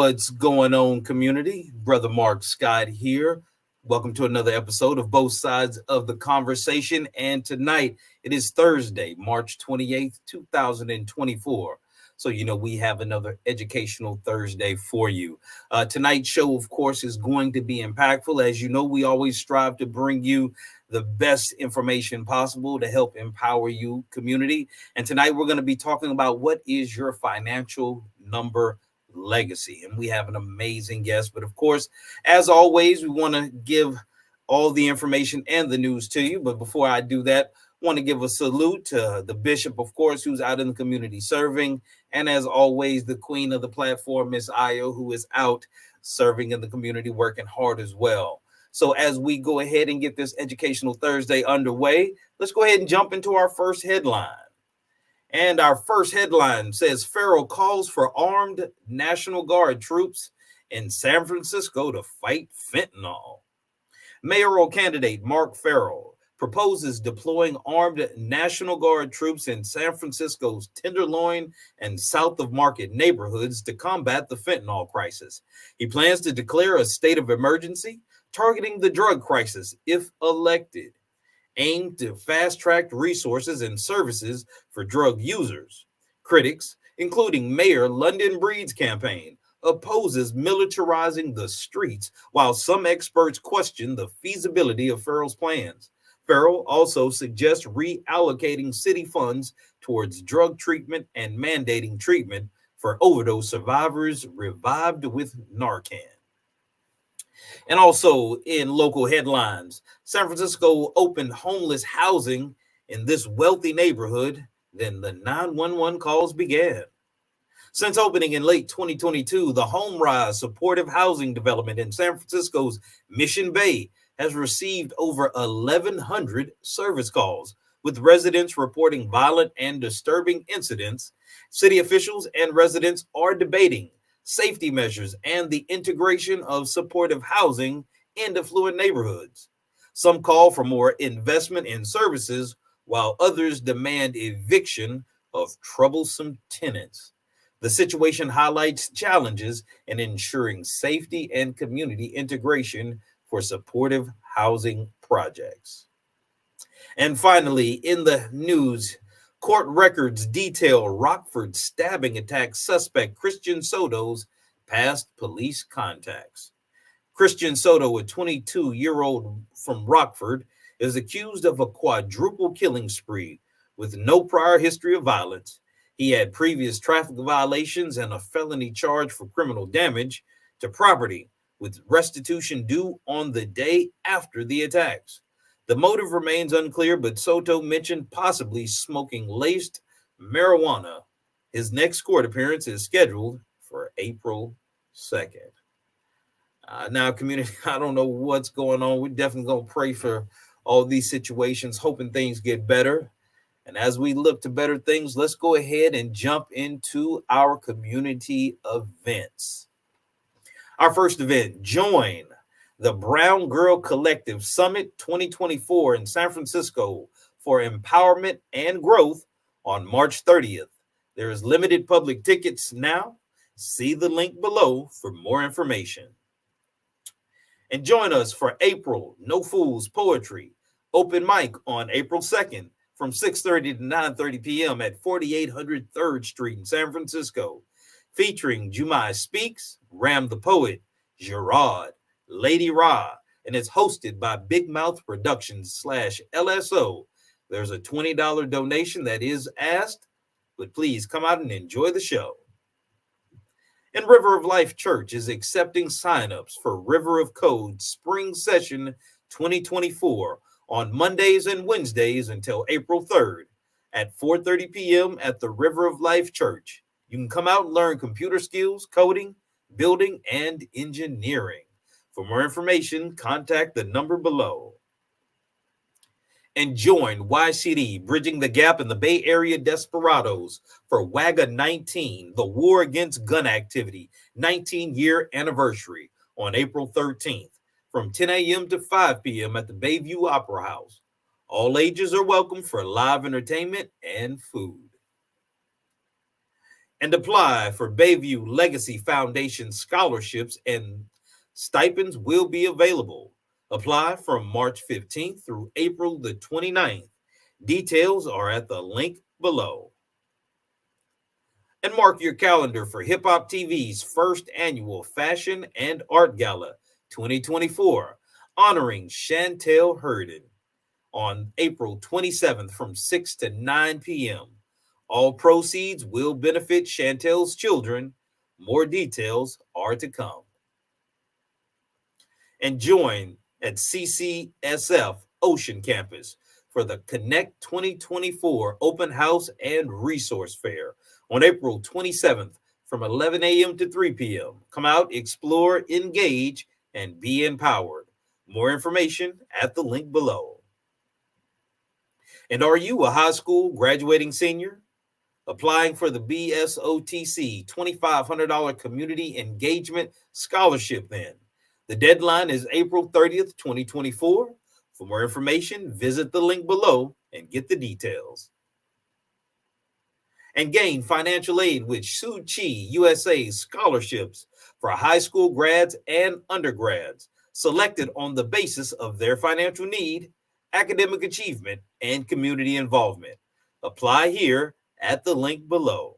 What's going on, community? Brother Mark Scott here. Welcome to another episode of Both Sides of the Conversation. And tonight it is Thursday, March 28th, 2024. So, we have another educational Thursday for you. Tonight's show, of course, is going to be impactful. As you know, we always strive to bring you the best information possible to help empower you, community. And tonight we're going to be talking about what is your financial number legacy. And we have an amazing guest. But of course, as always, we want to give all the information and the news to you. But before I do that, I want to give a salute to the bishop, of course, who's out in the community serving. And as always, the queen of the platform, Miss Ayo, who is out serving in the community, working hard as well. So as we go ahead and get this Educational Thursday underway, let's go ahead and jump into our first headline. And our first headline says, Farrell calls for armed National Guard troops in San Francisco to fight fentanyl. Mayoral candidate Mark Farrell proposes deploying armed National Guard troops in San Francisco's Tenderloin and South of Market neighborhoods to combat the fentanyl crisis. He plans to declare a state of emergency targeting the drug crisis if elected, aimed to fast-track resources and services for drug users. Critics, including Mayor London Breed's campaign, opposes militarizing the streets, while some experts question the feasibility of Farrell's plans. Farrell also suggests reallocating city funds towards drug treatment and mandating treatment for overdose survivors revived with Narcan. And also in local headlines, San Francisco opened homeless housing in this wealthy neighborhood. Then the 911 calls began. Since opening in late 2022, the HomeRise supportive housing development in San Francisco's Mission Bay has received over 1,100 service calls, with residents reporting violent and disturbing incidents. City officials and residents are debating safety measures and the integration of supportive housing in affluent neighborhoods. Some call for more investment in services, while others demand eviction of troublesome tenants. The situation highlights challenges in ensuring safety and community integration for supportive housing projects. And finally, in the news, court records detail Rockford stabbing attack suspect Christian Soto's past police contacts. Christian Soto, a 22-year-old from Rockford, is accused of a quadruple killing spree with no prior history of violence. He had previous traffic violations and a felony charge for criminal damage to property, with restitution due on the day after the attacks. The motive remains unclear, but Soto mentioned possibly smoking laced marijuana. His next court appearance is scheduled for April 2nd. Now, community, I don't know what's going on. We're definitely going to pray for all these situations, hoping things get better. And as we look to better things, let's go ahead and jump into our community events. Our first event, join the Brown Girl Collective Summit 2024 in San Francisco for empowerment and growth on March 30th. There is limited public tickets now. See the link below for more information. And join us for April No Fools Poetry open mic on April 2nd from 6:30 to 9:30 p.m. at 4800 3rd Street in San Francisco, featuring Jumai Speaks, Ram the Poet, Gerard, Lady Ra, and it's hosted by Big Mouth Productions /LSO. There's a $20 donation that is asked, but please come out and enjoy the show. And River of Life Church is accepting signups for River of Code Spring Session 2024 on Mondays and Wednesdays until April 3rd at 4:30 p.m. at the River of Life Church. You can come out and learn computer skills, coding, building, and engineering. For more information, contact the number below. And join YCD, Bridging the Gap in the Bay Area Desperados for WAGA 19, the War Against Gun Activity 19-year anniversary on April 13th from 10 a.m. to 5 p.m. at the Bayview Opera House. All ages are welcome for live entertainment and food. And apply for Bayview Legacy Foundation scholarships and stipends will be available. Apply from March 15th through April the 29th. Details are at the link below. And mark your calendar for Hip Hop TV's first annual Fashion and Art Gala 2024, honoring Chantel Herden on April 27th from 6 to 9 p.m. All proceeds will benefit Chantel's children. More details are to come. And join at CCSF Ocean Campus for the Connect 2024 Open House and Resource Fair on April 27th from 11 a.m. to 3 p.m. Come out, explore, engage, and be empowered. More information at the link below. And are you a high school graduating senior? Applying for the BSOTC $2,500 Community Engagement Scholarship then. The deadline is April 30th, 2024. For more information, visit the link below and get the details. And gain financial aid with Suu Kyi USA scholarships for high school grads and undergrads, selected on the basis of their financial need, academic achievement, and community involvement. Apply here at the link below.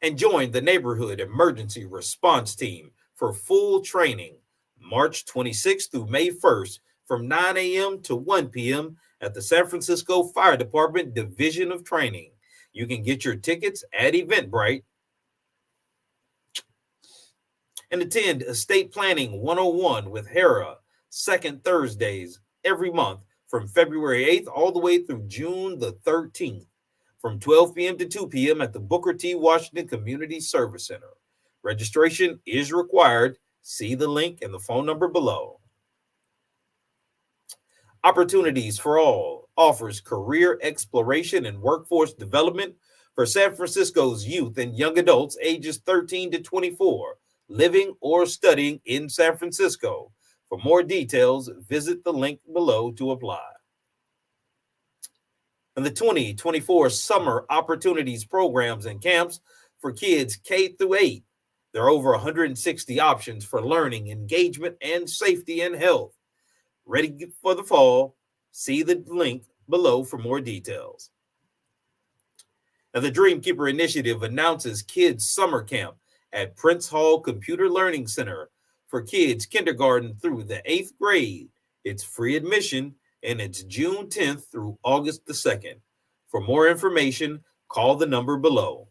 And join the Neighborhood Emergency Response Team for full training March 26th through May 1st from 9 a.m. to 1 p.m. at the San Francisco Fire Department Division of Training. You can get your tickets at Eventbrite. And attend Estate Planning 101 with Hera, second Thursdays every month from February 8th all the way through June the 13th from 12 p.m. to 2 p.m. at the Booker T. Washington Community Service Center. Registration is required. See the link and the phone number below. Opportunities for All offers career exploration and workforce development for San Francisco's youth and young adults ages 13 to 24, living or studying in San Francisco. For more details, visit the link below to apply. And the 2024 Summer Opportunities Programs and Camps for kids K through 8. There are over 160 options for learning, engagement, and safety and health. Ready for the fall? See the link below for more details. And the Dreamkeeper Initiative announces Kids Summer Camp at Prince Hall Computer Learning Center for kids kindergarten through the 8th grade. It's free admission and it's June 10th through August the 2nd. For more information, call the number below.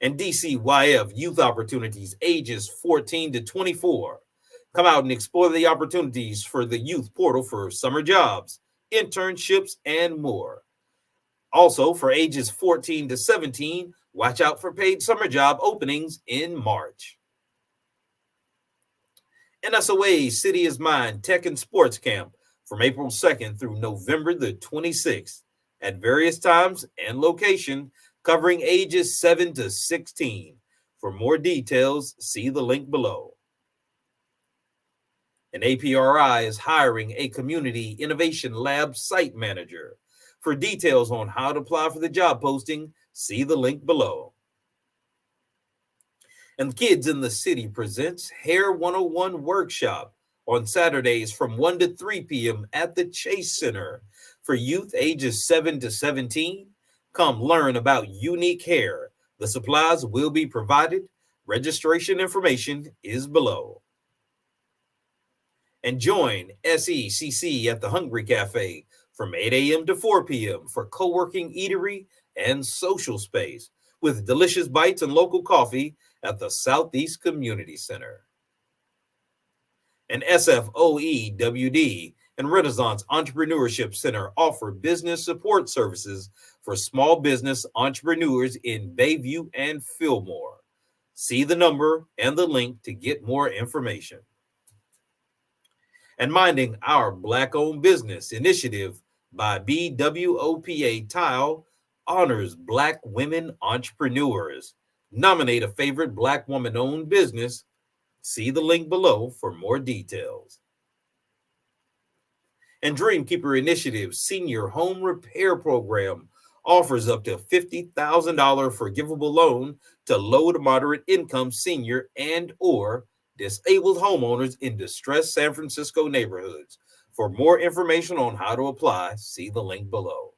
And DCYF Youth Opportunities ages 14 to 24. Come out and explore the opportunities for the youth portal for summer jobs, internships, and more. Also, for ages 14 to 17, watch out for paid summer job openings in March. NSOA City is Mine Tech and Sports Camp from April 2nd through November the 26th at various times and location, covering ages 7 to 16. For more details, see the link below. And APRI is hiring a Community Innovation Lab site manager. For details on how to apply for the job posting, see the link below. And Kids in the City presents Hair 101 Workshop on Saturdays from 1 to 3 p.m. at the Chase Center. For youth ages 7 to 17, come learn about unique hair. The supplies will be provided. Registration information is below. And join SECC at the Hungry Cafe from 8 a.m. to 4 p.m. for co-working eatery and social space with delicious bites and local coffee at the Southeast Community Center. And SFOEWD and Renaissance Entrepreneurship Center offer business support services for small business entrepreneurs in Bayview and Fillmore. See the number and the link to get more information. And Minding Our Black-Owned Business initiative by BWOPA Tile honors Black women entrepreneurs. Nominate a favorite Black woman-owned business. See the link below for more details. And Dreamkeeper Initiative Senior Home Repair Program offers up to $50,000 forgivable loan to low to moderate income senior and or disabled homeowners in distressed San Francisco neighborhoods. For more information on how to apply, see the link below.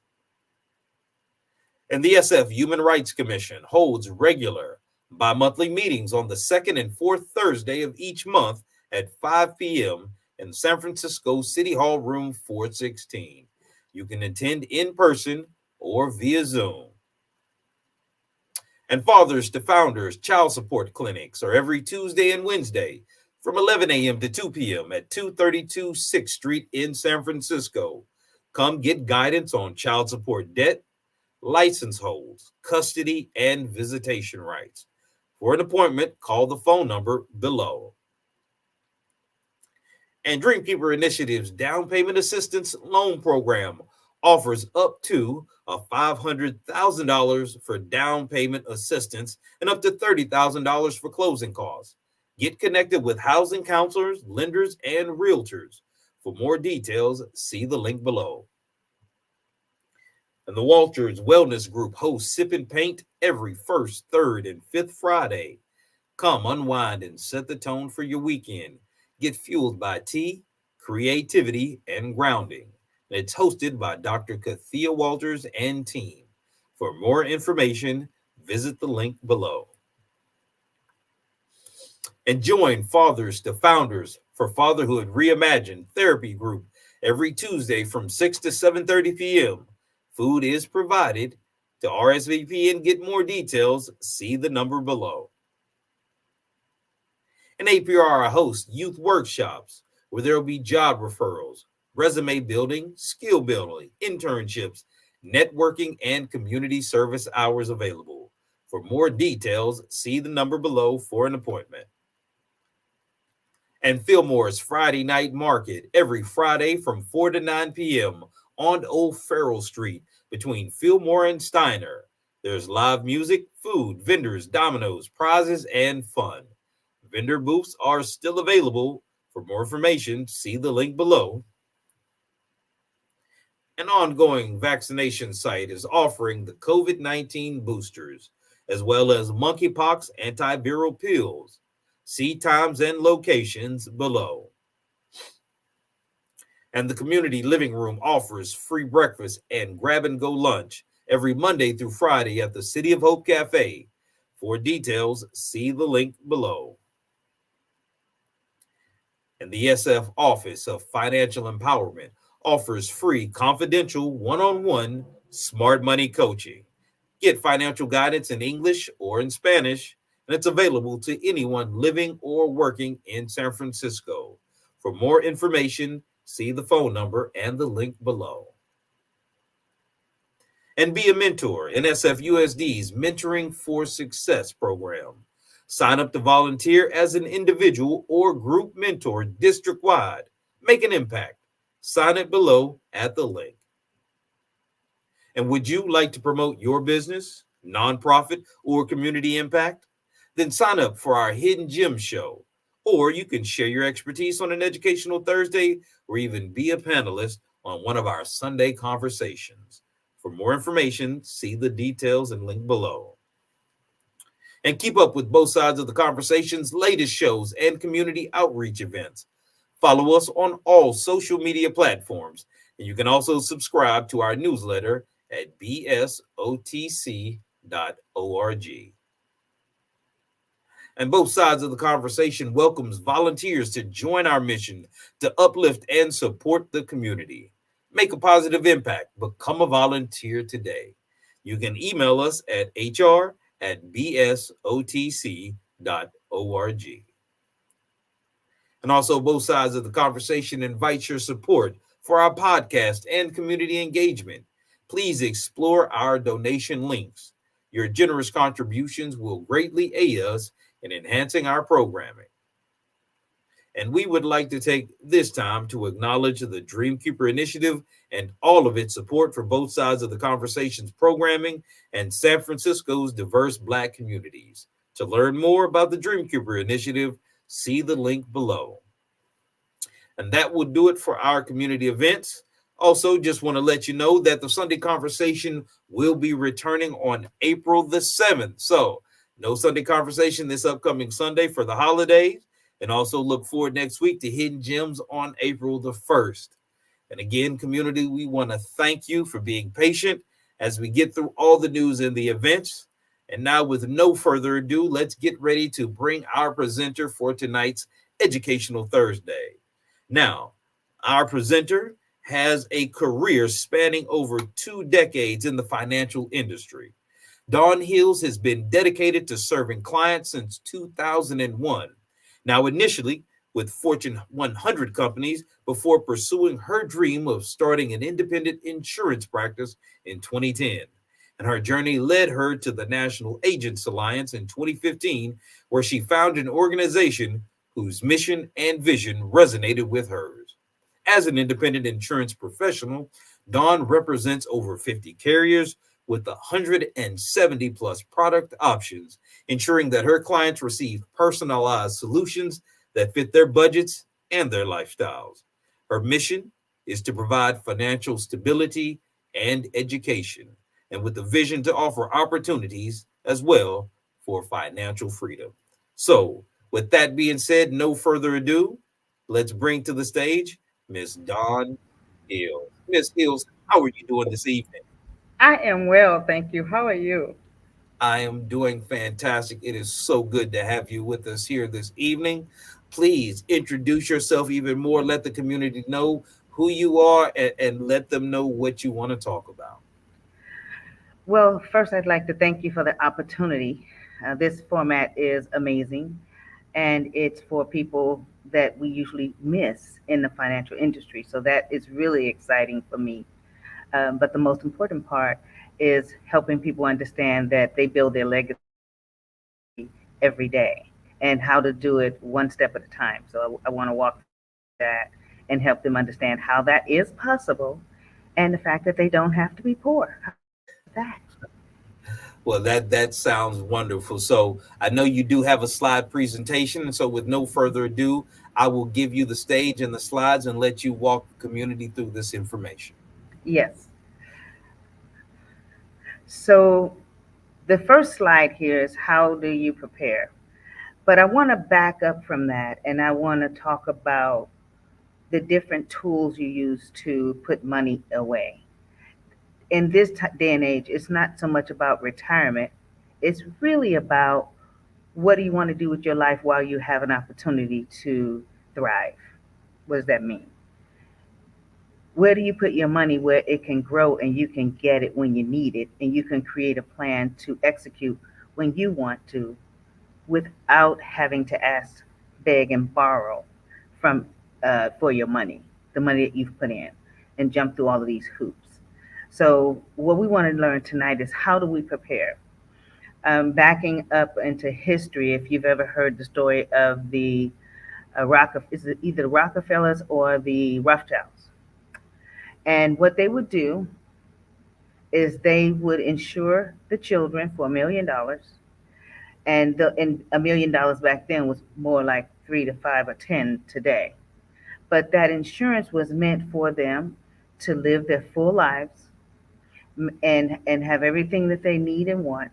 And the SF Human Rights Commission holds regular bi-monthly meetings on the second and fourth Thursday of each month at 5 p.m. in San Francisco City Hall Room 416. You can attend in person or via Zoom. And Fathers to Founders Child Support Clinics are every Tuesday and Wednesday from 11 a.m. to 2 p.m. at 232 6th Street in San Francisco. Come get guidance on child support debt, license holds, custody, and visitation rights. For an appointment, call the phone number below. And Dreamkeeper Initiative's Down Payment Assistance Loan Program offers up to $500,000 for down payment assistance and up to $30,000 for closing costs. Get connected with housing counselors, lenders, and realtors. For more details, see the link below. And the Walters Wellness Group hosts Sip and Paint every first, third, and fifth Friday. Come unwind and set the tone for your weekend. Get fueled by tea, creativity, and grounding. It's hosted by Dr. Kathia Walters and team. For more information, visit the link below. And join Fathers to Founders for Fatherhood Reimagined Therapy Group every Tuesday from 6 to 7:30 p.m. Food is provided. To RSVP and get more details, see the number below. And APR hosts youth workshops where there will be job referrals, resume building, skill building, internships, networking, and community service hours available. For more details, see the number below for an appointment. And Fillmore's Friday Night Market every Friday from 4 to 9 p.m. on Old Farrell Street between Fillmore and Steiner. There's live music, food, vendors, dominoes, prizes, and fun. Vendor booths are still available. For more information, see the link below. An ongoing vaccination site is offering the COVID-19 boosters, as well as monkeypox antiviral pills. See times and locations below. And the Community Living Room offers free breakfast and grab-and-go lunch every Monday through Friday at the City of Hope Cafe. For details, see the link below. And the SF Office of Financial Empowerment offers free confidential one-on-one smart money coaching. Get financial guidance in English or in Spanish, and it's available to anyone living or working in San Francisco. For more information, see the phone number and the link below. And be a mentor in SFUSD's Mentoring for Success program. Sign up to volunteer as an individual or group mentor district-wide. Make an impact. Sign it below at the link. And would you like to promote your business, nonprofit, or community impact? Then sign up for our Hidden Gem show. Or you can share your expertise on an educational Thursday or even be a panelist on one of our Sunday conversations. For more information, see the details and link below. And keep up with both sides of the conversation's latest shows and community outreach events. Follow us on all social media platforms, and you can also subscribe to our newsletter at bsotc.org. And both sides of the conversation welcomes volunteers to join our mission to uplift and support the community. Make a positive impact. Become a volunteer today. You can email us at hr@bsotc.org. And also, both sides of the conversation invite your support for our podcast and community engagement. Please explore our donation links. Your generous contributions will greatly aid us in enhancing our programming. And we would like to take this time to acknowledge the Dreamkeeper Initiative and all of its support for both sides of the conversation's programming and San Francisco's diverse Black communities. To learn more about the Dreamkeeper Initiative, see the link below. And that will do it for our community events. Also, just want to let you know that the Sunday conversation will be returning on April the 7th. So, no Sunday conversation this upcoming Sunday for the holidays. And also look forward next week to Hidden Gems on April the 1st. And again, community, we want to thank you for being patient as we get through all the news and the events. And now, with no further ado, let's get ready to bring our presenter for tonight's Educational Thursday. Now, our presenter has a career spanning over 2 decades in the financial industry. Dawnn Hills has been dedicated to serving clients since 2001. Now, initially with Fortune 100 companies before pursuing her dream of starting an independent insurance practice in 2010. And her journey led her to the National Agents Alliance in 2015, where she founded an organization whose mission and vision resonated with hers. As an independent insurance professional, Dawnn represents over 50 carriers with 170 plus product options, ensuring that her clients receive personalized solutions that fit their budgets and their lifestyles. Her mission is to provide financial stability and education, and with the vision to offer opportunities as well for financial freedom. So, with that being said, no further ado, let's bring to the stage Miss Dawnn Hills. Miss Hills, how are you doing this evening? I am well, thank you. How are you? I am doing fantastic. It is so good to have you with us here this evening. Please introduce yourself even more. Let the community know who you are and let them know what you want to talk about. Well, first, I'd like to thank you for the opportunity. This format is amazing, and it's for people that we usually miss in the financial industry. So that is really exciting for me. But the most important part is helping people understand that they build their legacy every day and how to do it one step at a time. So I want to walk through that and help them understand how that is possible and the fact that they don't have to be poor. How about that? Well, that sounds wonderful. So I know you do have a slide presentation, and so with no further ado, I will give you the stage and the slides and let you walk the community through this information. Yes. So the first slide here is how do you prepare? But I want to back up from that and I want to talk about the different tools you use to put money away. In this day and age, it's not so much about retirement, it's really about what do you want to do with your life while you have an opportunity to thrive. What does that mean? Where do you put your money where it can grow and you can get it when you need it and you can create a plan to execute when you want to without having to ask, beg, and borrow from for your money, the money that you've put in, and jump through all of these hoops. So, what we want to learn tonight is how do we prepare? Backing up into history, if you've ever heard the story of the is it either the Rockefellers or the Rothschilds? And what they would do is they would insure the children for $1 million, and $1 million back then was more like 3 to 5 or 10 today. But that insurance was meant for them to live their full lives and have everything that they need and want.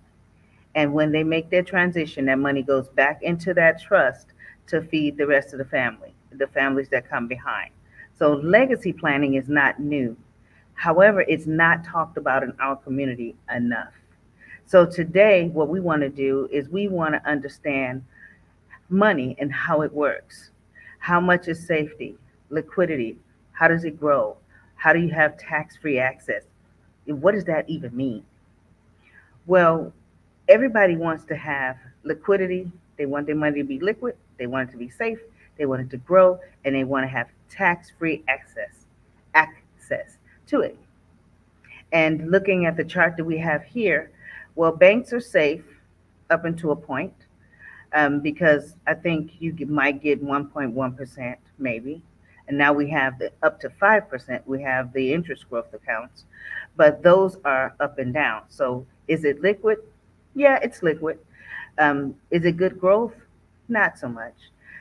And when they make their transition, that money goes back into that trust to feed the rest of the family, the families that come behind. So legacy planning is not new. However, it's not talked about in our community enough. So today, what we want to do is we want to understand money and how it works. How much is safety, liquidity? How does it grow? How do you have tax free access? What does that even mean? Well, everybody wants to have liquidity. They want their money to be liquid. They want it to be safe. They want it to grow, and they want to have tax-free access to it. And looking at the chart that we have here, well, banks are safe up until a point, because I think might get 1.1% maybe. And now we have the up to 5%. We have the interest growth accounts, but those are up and down. So is it liquid? Yeah, it's liquid. Is it good growth? Not so much,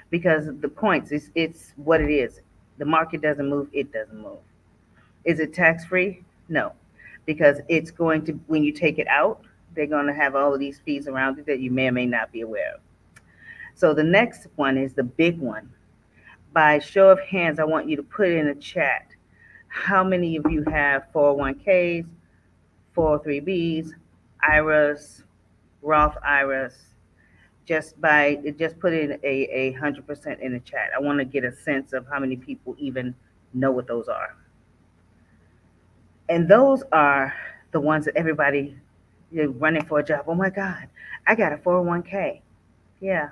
because the points it's what it is. The market doesn't move, it doesn't move. Is it tax free? No, because it's going to, when you take it out, they're going to have all of these fees around it that you may or may not be aware of. So the next one is the big one. By show of hands, I want you to put in a chat how many of you have 401ks, 403bs, IRAs, Roth IRAs. Just put in a 100% in the chat. I want to get a sense of how many people even know what those are. And those are the ones that everybody, you're running for a job. Oh my God, I got a 401k. Yeah.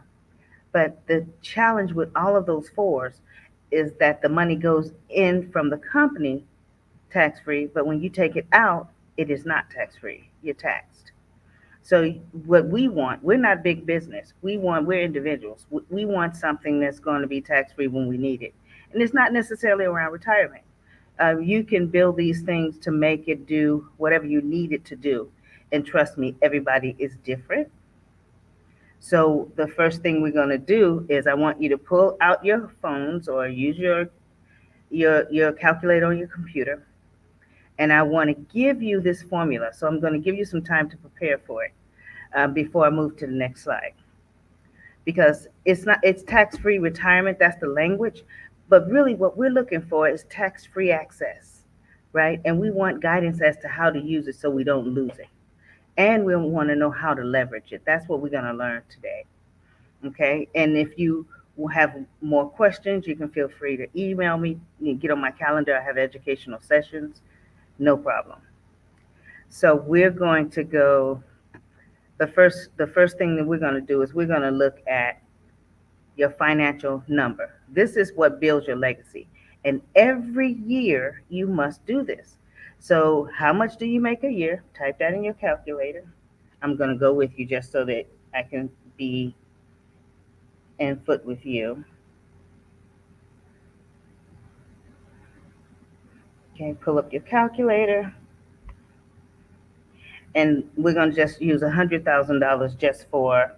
But the challenge with all of those fours is that the money goes in from the company tax free, but when you take it out, it is not tax free. You're taxed. So what we want, we're not big business. We're individuals. We want something that's going to be tax free when we need it, and it's not necessarily around retirement. You can build these things to make it do whatever you need it to do, and trust me, everybody is different. So the first thing we're going to do is I want you to pull out your phones or use your calculator on your computer, and I want to give you this formula. So I'm going to give you some time to prepare for it before I move to the next slide, because it's tax free retirement. That's the language, but really what we're looking for is tax free access, right? And we want guidance as to how to use it so we don't lose it, and we want to know how to leverage it. That's what we're going to learn today. Okay, and if you have more questions, you can feel free to email me. You can get on my calendar. I have educational sessions, no problem. So we're going to go. The first thing that we're going to do is we're going to look at your financial number. This is what builds your legacy, and every year you must do this. So how much do you make a year? Type that in your calculator. I'm going to go with you just so that I can be in foot with you. Okay, pull up your calculator, and we're going to just use $100,000 just for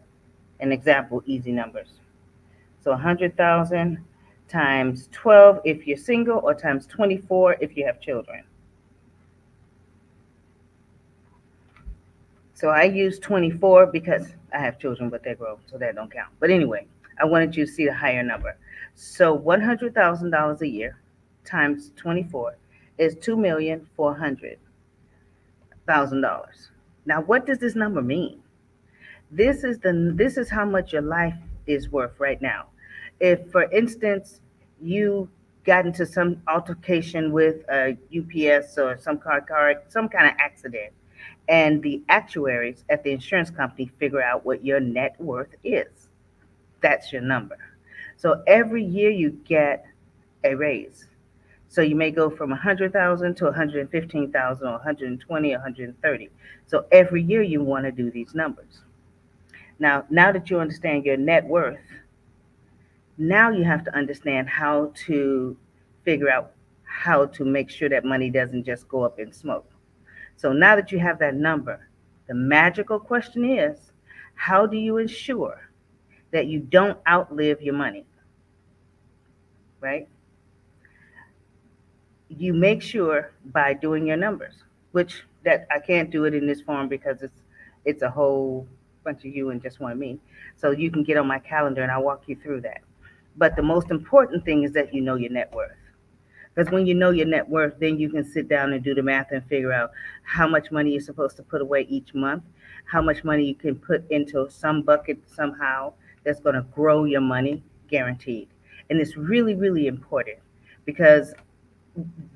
an example, easy numbers. So 100,000 times 12 if you're single, or times 24 if you have children. So I use 24 because I have children, but they're grown, so that don't count. But anyway, I wanted you to see the higher number. So $100,000 a year times 24 is $2,400,000. Now, what does this number mean? This is how much your life is worth right now. If, for instance, you got into some altercation with a UPS or some kind of accident, and the actuaries at the insurance company figure out what your net worth is, that's your number. So every year you get a raise. So you may go from 100,000 to 115,000, or 120, 130. So every year you want to do these numbers. Now that you understand your net worth, now you have to understand how to figure out how to make sure that money doesn't just go up in smoke. So now that you have that number, the magical question is, how do you ensure that you don't outlive your money, right? You make sure by doing your numbers, which that I can't do it in this form because it's a whole bunch of you and just one of me. So you can get on my calendar and I'll walk you through that. But the most important thing is that you know your net worth. Because when you know your net worth, then you can sit down and do the math and figure out how much money you're supposed to put away each month, how much money you can put into some bucket somehow that's going to grow your money guaranteed. And it's really, really important because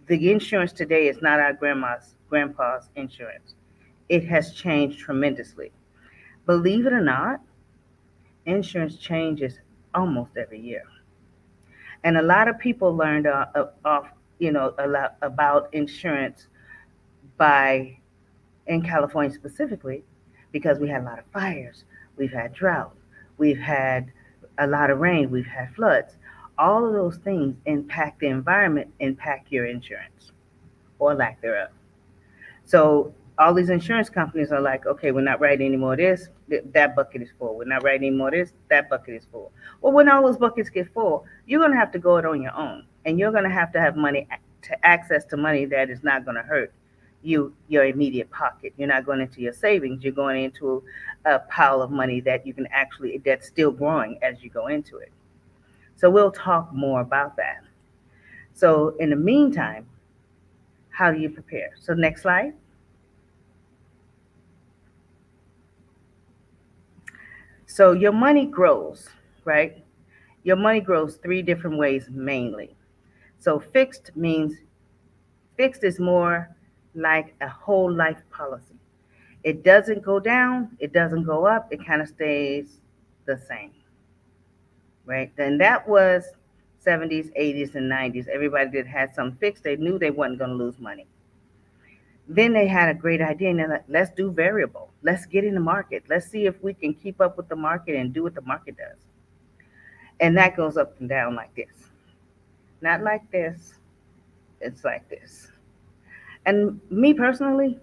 the insurance today is not our grandpa's insurance. It has changed tremendously. Believe it or not, insurance changes almost every year. And a lot of people learned off, a lot about insurance by in California specifically, because we had a lot of fires, we've had drought, we've had a lot of rain, we've had floods. All of those things impact the environment, impact your insurance or lack thereof. So all these insurance companies are like, okay, we're not writing any more of this. That bucket is full. We're not writing any more of this. That bucket is full. Well, when all those buckets get full, you're going to have to go it on your own, and you're going to have money access to money that is not going to hurt your immediate pocket. You're not going into your savings. You're going into a pile of money that you can actually that's still growing as you go into it. So we'll talk more about that. So in the meantime, how do you prepare? So next slide. So your money grows, right? Your money grows three different ways mainly. So fixed is more like a whole life policy. It doesn't go down, it doesn't go up, it kind of stays the same, right? Then that was 70s, 80s, and 90s. Everybody that had some fixed, they knew they wasn't going to lose money. Then they had a great idea, and they're like, let's do variable. Let's get in the market. Let's see if we can keep up with the market and do what the market does. And that goes up and down like this. Not like this, it's like this. And me personally,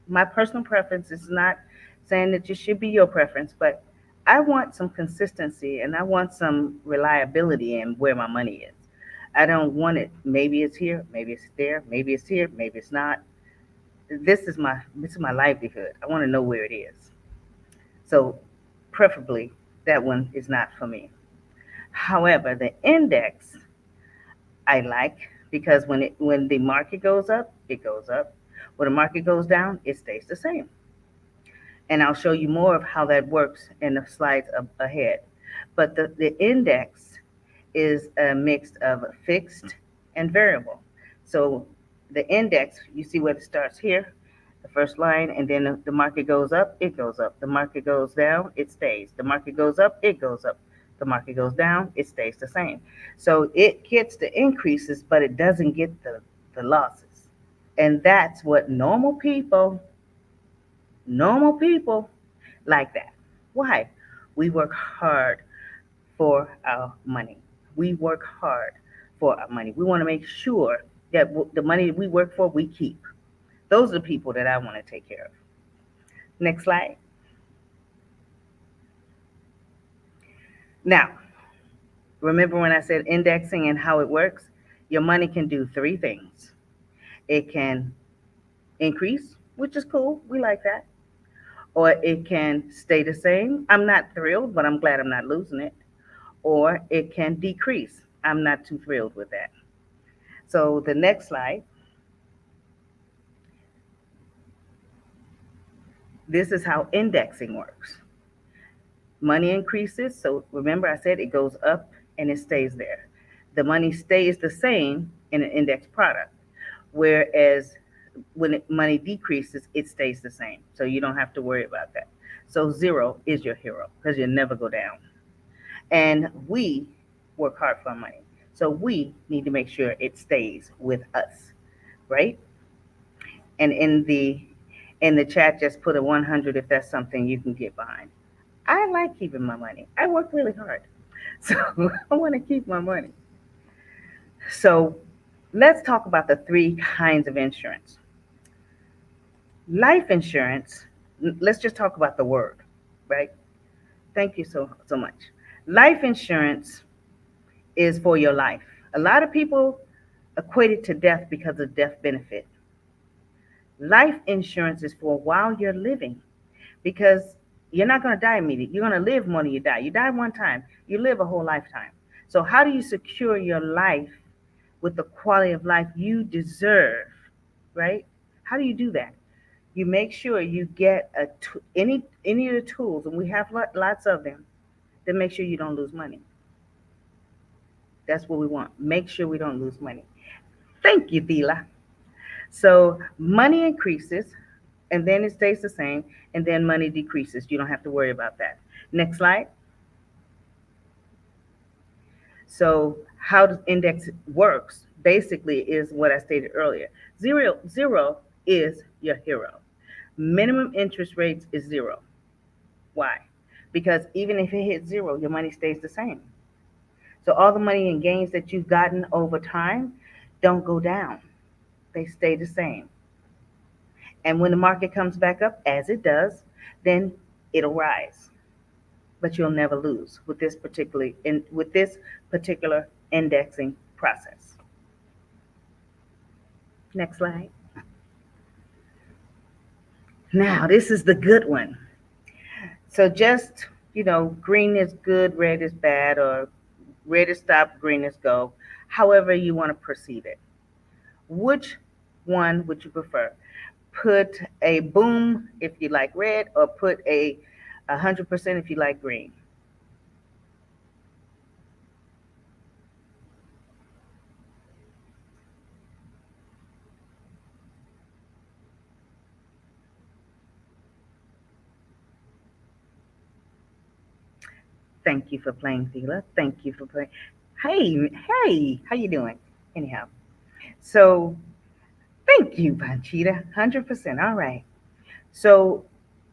my personal preference is not saying that it should be your preference, but I want some consistency and I want some reliability in where my money is. I don't want it. Maybe it's here, maybe it's there, maybe it's here, maybe it's not. This is my livelihood. I want to know where it is. So preferably that one is not for me. However, the index I like because when the market goes up, it goes up. When the market goes down, it stays the same. And I'll show you more of how that works in the slides ahead. But the index is a mix of fixed and variable. So the index, you see where it starts here, the first line, and then the market goes up, it goes up. The market goes down, it stays. The market goes up, it goes up. The market goes down, it stays the same. So it gets the increases, but it doesn't get the losses. And that's what normal people like that. Why? We work hard for our money. We work hard for our money. We want to make sure that the money we work for, we keep. Those are the people that I want to take care of. Next slide. Now, remember when I said indexing and how it works? Your money can do three things. It can increase, which is cool. We like that. Or it can stay the same. I'm not thrilled, but I'm glad I'm not losing it. Or it can decrease. I'm not too thrilled with that. So the next slide, this is how indexing works. Money increases, so remember I said it goes up and it stays there. The money stays the same in an index product, whereas when money decreases, it stays the same. So you don't have to worry about that. So zero is your hero because you never go down. And we work hard for our money. So we need to make sure it stays with us, right? And in the chat, just put a 100 if that's something you can get behind. I like keeping my money. I work really hard. So I want to keep my money. So let's talk about the three kinds of insurance. Life insurance, let's just talk about the word, right? Thank you so much. Life insurance is for your life. A lot of people equate it to death because of death benefit. Life insurance is for while you're living because you're not going to die immediately. You're going to live more than you die. You die one time, you live a whole lifetime. So, how do you secure your life with the quality of life you deserve, right? How do you do that? You make sure you get any of the tools, and we have lots of them, that make sure you don't lose money. That's what we want. Make sure we don't lose money. Thank you, Thila. So money increases, and then it stays the same, and then money decreases. You don't have to worry about that. Next slide. So how the index works basically is what I stated earlier. Zero is your hero. Minimum interest rates is zero. Why? Because even if it hits zero, your money stays the same. So all the money and gains that you've gotten over time don't go down. They stay the same. And when the market comes back up, as it does, then it'll rise. But you'll never lose with this particular indexing process. Next slide. Now, this is the good one. So just, green is good, red is bad, or red is stop, green is go, however you want to perceive it. Which one would you prefer? Put a boom if you like red, or put a 100% if you like green. Thank you for playing, Thela. Thank you for playing. Hey, hey, how you doing? Anyhow, so thank you, Panchita. 100%. All right. So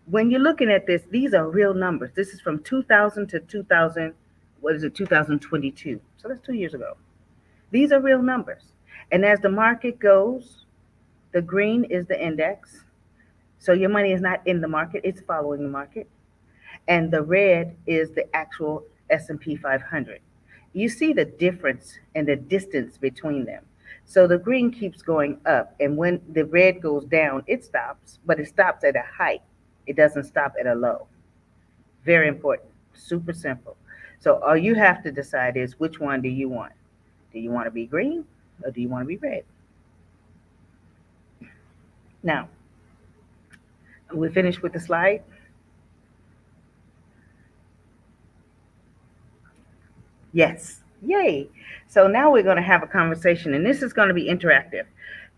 when you're looking at this, these are real numbers. This is from 2000 to 2000. What is it? 2022. So that's 2 years ago. These are real numbers. And as the market goes, the green is the index. So your money is not in the market; it's following the market. And the red is the actual S&P 500. You see the difference and the distance between them. So the green keeps going up, and when the red goes down, it stops, but it stops at a height. It doesn't stop at a low. Very important. Super simple. So all you have to decide is which one do you want? Do you want to be green or do you want to be red? Now, we finished with the slide. Yes. Yay. So now we're going to have a conversation, and this is going to be interactive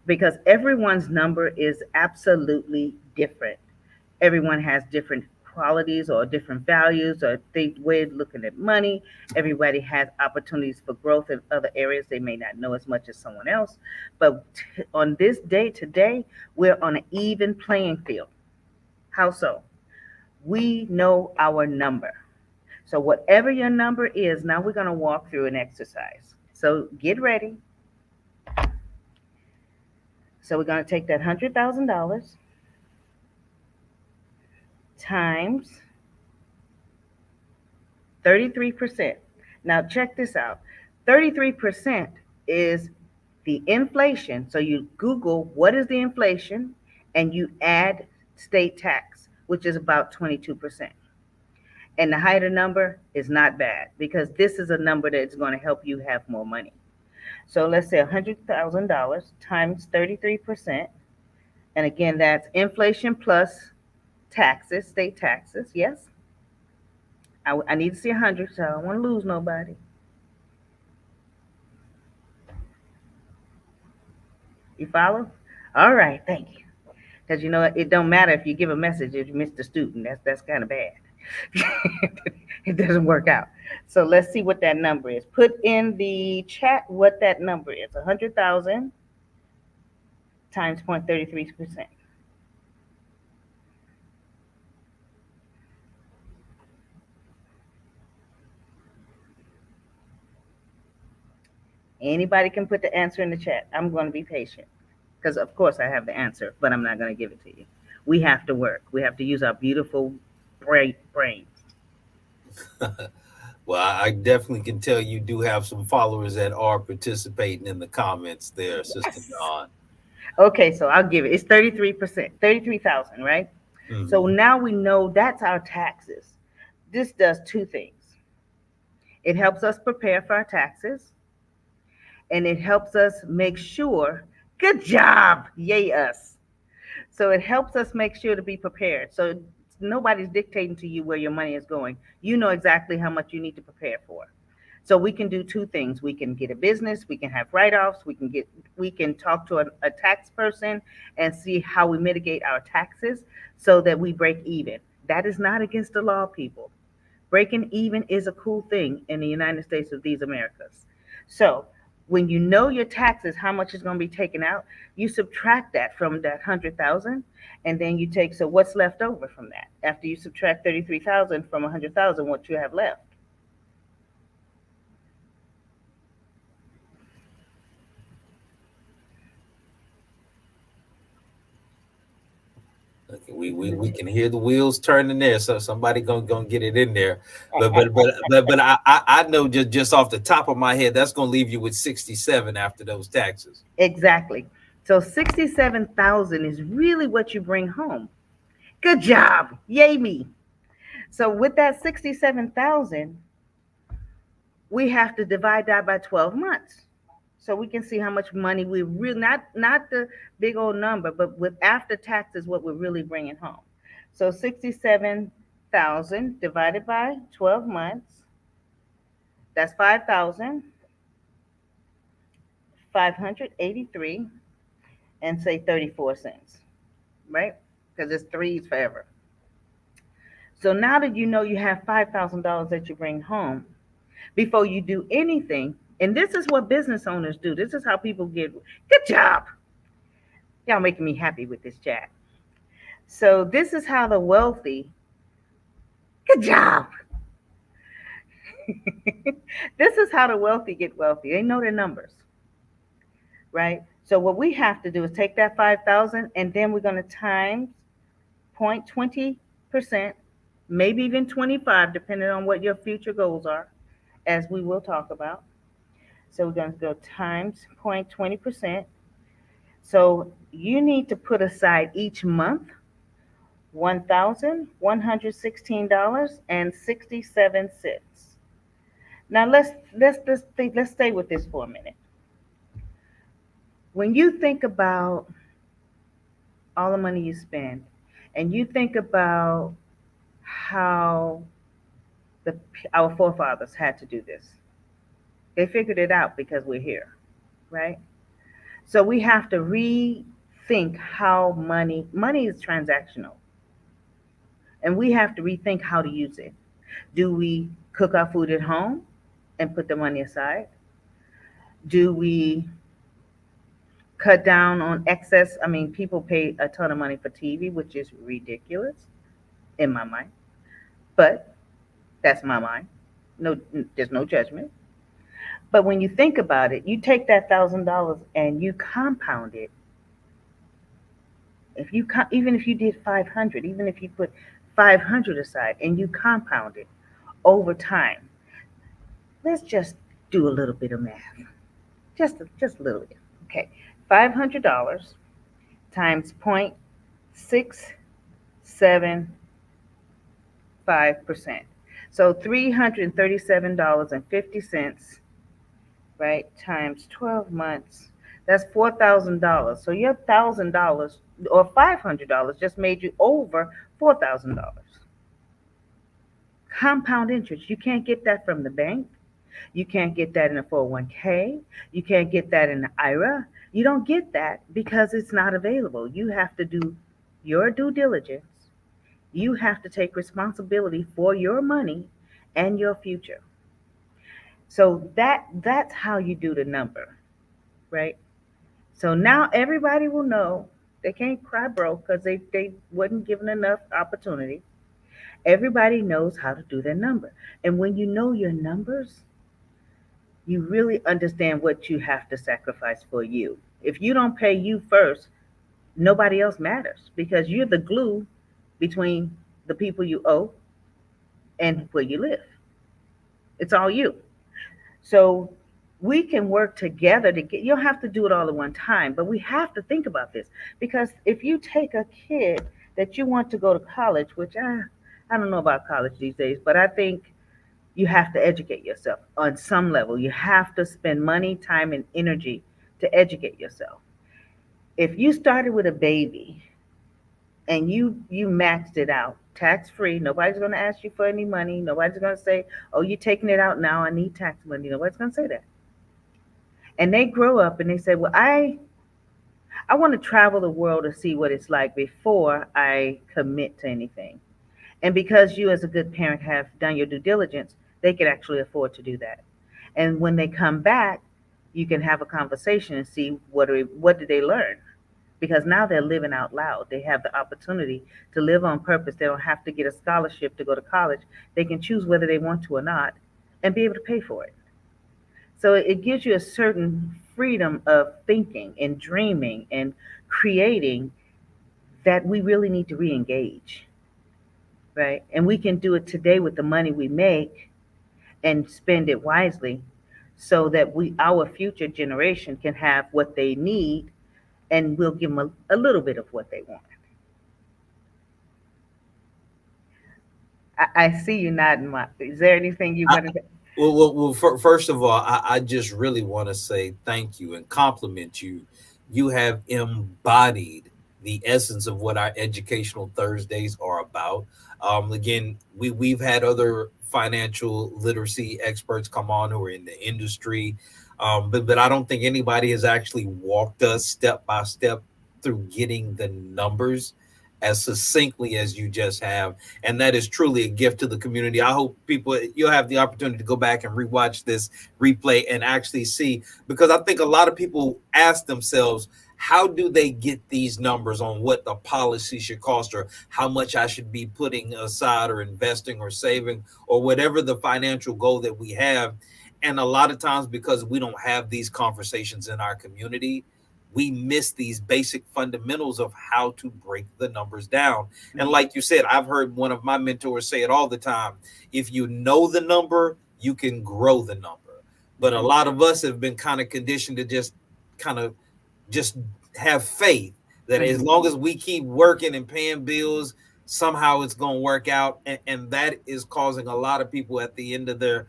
because everyone's number is absolutely different. Everyone has different qualities or different values or the way of looking at money. Everybody has opportunities for growth in other areas they may not know as much as someone else. But on this day today, we're on an even playing field. How so? We know our number. So, whatever your number is, now we're going to walk through an exercise. So, get ready. So, we're going to take that $100,000 times 33%. Now, check this out, 33% is the inflation. So, you Google what is the inflation and you add state tax, which is about 22%. And the higher number is not bad because this is a number that's going to help you have more money. So let's say $100,000 times 33%. And again, that's inflation plus taxes, state taxes. Yes. I need to see 100, so I don't want to lose nobody. You follow? All right. Thank you. Because it don't matter if you give a message if you miss the student. That's kind of bad. It doesn't work out. So let's see what that number is. Put in the chat what that number is. 100,000 times 0.33%. Anybody can put the answer in the chat. I'm going to be patient because, of course, I have the answer, but I'm not going to give it to you. We have to work. We have to use our beautiful brains. Well, I definitely can tell you do have some followers that are participating in the comments there, Sister Yes. Dawn. Okay, so I'll give it. It's 33%, 33,000, right? So Mhm. now we know that's our taxes. This does two things. It helps us prepare for our taxes, and it helps us make sure. Good job, yay us. So it helps us make sure to be prepared. So nobody's dictating to you where your money is going. You know exactly how much you need to prepare for. So we can do two things. We can get a business, we can have write-offs, we can talk to a tax person and see how we mitigate our taxes so that we break even. That is not against the law, people. Breaking even is a cool thing in the United States of these Americas. So when you know your taxes, how much is going to be taken out, you subtract that from that 100,000, and then you take, so what's left over from that? After you subtract 33,000 from 100,000, what you have left? Okay, we can hear the wheels turning there, so somebody gonna get it in there. But I know just off the top of my head that's gonna leave you with 67 after those taxes. Exactly. So 67,000 is really what you bring home. Good job. Yay me. So with that 67,000, we have to divide that by 12 months. So we can see how much money we really, not the big old number, but with after taxes what we're really bringing home. So 67,000 divided by 12 months, that's 5,583 and say 34 cents, right? Because it's threes forever. So now that you know you have $5,000 that you bring home, before you do anything, and this is what business owners do. This is how people get good job. Y'all making me happy with this chat. So this is how the wealthy, good job. This is how the wealthy get wealthy. They know their numbers, right? So what we have to do is take that 5,000 and then we're going to times 0.20%, maybe even 25, depending on what your future goals are, as we will talk about. So we're going to go times 0.20%. So you need to put aside each month $1,116.67. Now let's stay with this for a minute. When you think about all the money you spend, and you think about how the our forefathers had to do this, they figured it out because we're here, right? So we have to rethink how money is transactional, and we have to rethink how to use it. Do we cook our food at home and put the money aside? Do we cut down on excess? I mean, people pay a ton of money for TV, which is ridiculous in my mind, but that's my mind. No, there's no judgment. But when you think about it, you take that $1,000 and you compound it. If you even if you did 500, even if you put 500 aside and you compound it over time, let's just do a little bit of math, just a little bit. Okay, $500 times 0.675%. So $337.50, right, times 12 months. That's $4,000. So your $1,000 or $500 just made you over $4,000. Compound interest. You can't get that from the bank. You can't get that in a 401k. You can't get that in the IRA. You don't get that because it's not available. You have to do your due diligence. You have to take responsibility for your money and your future. So that's how you do the number, right? So now everybody will know they can't cry broke because they wasn't given enough opportunity. Everybody knows how to do their number. And when you know your numbers, you really understand what you have to sacrifice for you. If you don't pay you first, nobody else matters because you're the glue between the people you owe and where you live. It's all you. So we can work together to get, you don't have to do it all at one time, but we have to think about this because if you take a kid that you want to go to college, which I don't know about college these days, but I think you have to educate yourself on some level. You have to spend money, time, and energy to educate yourself. If you started with a baby and you maxed it out tax free, nobody's going to ask you for any money. Nobody's going to say, "Oh, you're taking it out now. I need tax money." Nobody's going to say that. And they grow up and they say, "Well, I want to travel the world to see what it's like before I commit to anything." And because you, as a good parent, have done your due diligence, they can actually afford to do that. And when they come back, you can have a conversation and see what did they learn. Because now they're living out loud. They have the opportunity to live on purpose. They don't have to get a scholarship to go to college. They can choose whether they want to or not and be able to pay for it. So it gives you a certain freedom of thinking and dreaming and creating that we really need to re engage, right? And we can do it today with the money we make and spend it wisely so that our future generation can have what they need and we'll give them a little bit of what they want. I see you nodding. Is there anything you I, want to? first of all, I just really want to say thank you and compliment you. You have embodied the essence of what our educational Thursdays are about. Again, we've had other financial literacy experts come on who are in the industry, but I don't think anybody has actually walked us step by step through getting the numbers as succinctly as you just have, and that is truly a gift to the community. I hope people, you'll have the opportunity to go back and rewatch this replay and actually see, because I think a lot of people ask themselves, how do they get these numbers on what the policy should cost, or how much I should be putting aside or investing or saving, or whatever the financial goal that we have. And a lot of times, because we don't have these conversations in our community, we miss these basic fundamentals of how to break the numbers down. And Mhm. like you said, I've heard one of my mentors say it all the time: if you know the number, you can grow the number. But a Mhm. lot of us have been kind of conditioned to just kind of just have faith that as Mhm. long as we keep working and paying bills, somehow it's going to work out. And that is causing a lot of people at the end of their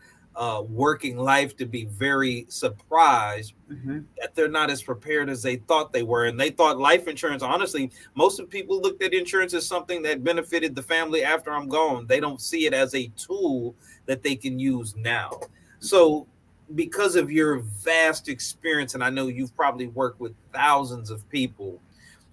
working life to be very surprised Mhm. that they're not as prepared as they thought they were. And they thought life insurance, honestly, most of the people looked at insurance as something that benefited the family after I'm gone. They don't see it as a tool that they can use now. So, because of your vast experience, and I know you've probably worked with thousands of people,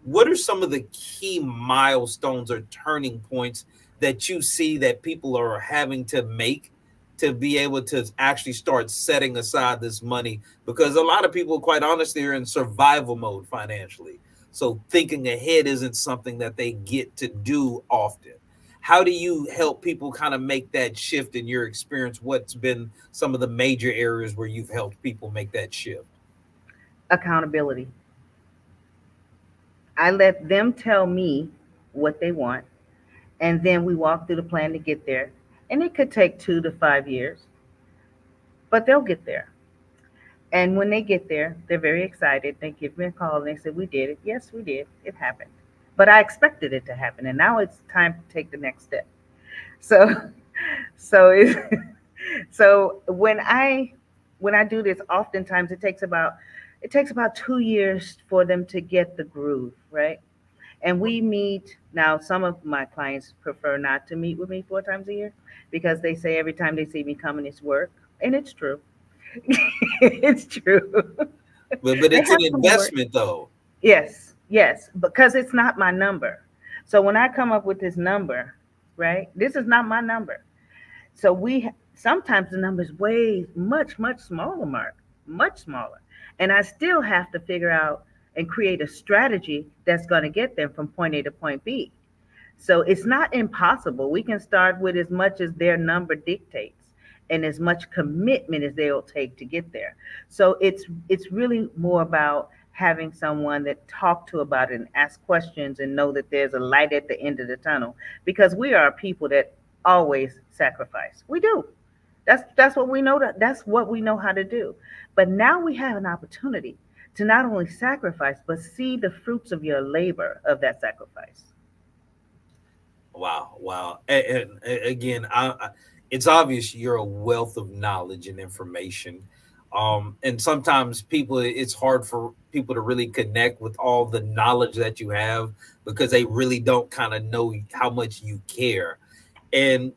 what are some of the key milestones or turning points that you see that people are having to make to be able to actually start setting aside this money? Because a lot of people, quite honestly, are in survival mode financially, so thinking ahead isn't something that they get to do often. How do you help people kind of make that shift? In your experience, what's been some of the major areas where you've helped people make that shift? Accountability. I let them tell me what they want, and then we walk through the plan to get there. And it could take 2 to 5 years, but they'll get there. And when they get there, they're very excited. They give me a call and they say, "We did it." Yes, we did. It happened. But I expected it to happen. And now it's time to take the next step. So, so, it's, so when I do this, oftentimes it takes about 2 years for them to get the groove, right? And we meet now. Some of my clients prefer not to meet with me 4 times a year because they say every time they see me coming, it's work, and it's true. It's true. But They it's an have some work. investment, though. Yes, yes, because it's not my number. So when I come up with this number, right? This is not my number. So sometimes the number is way much smaller, Mark, much smaller, and I still have to figure out and create a strategy that's going to get them from point A to point B. So it's not impossible. We can start with as much as their number dictates and as much commitment as they'll take to get there. So it's really more about having someone that talk to about it and ask questions and know that there's a light at the end of the tunnel, because we are people that always sacrifice. We do. That's what we know, that's what we know how to do. But now we have an opportunity to not only sacrifice but see the fruits of your labor of that sacrifice. Wow, wow. And again, it's obvious you're a wealth of knowledge and information. And sometimes people, it's hard for people to really connect with all the knowledge that you have, because they really don't kind of know how much you care. And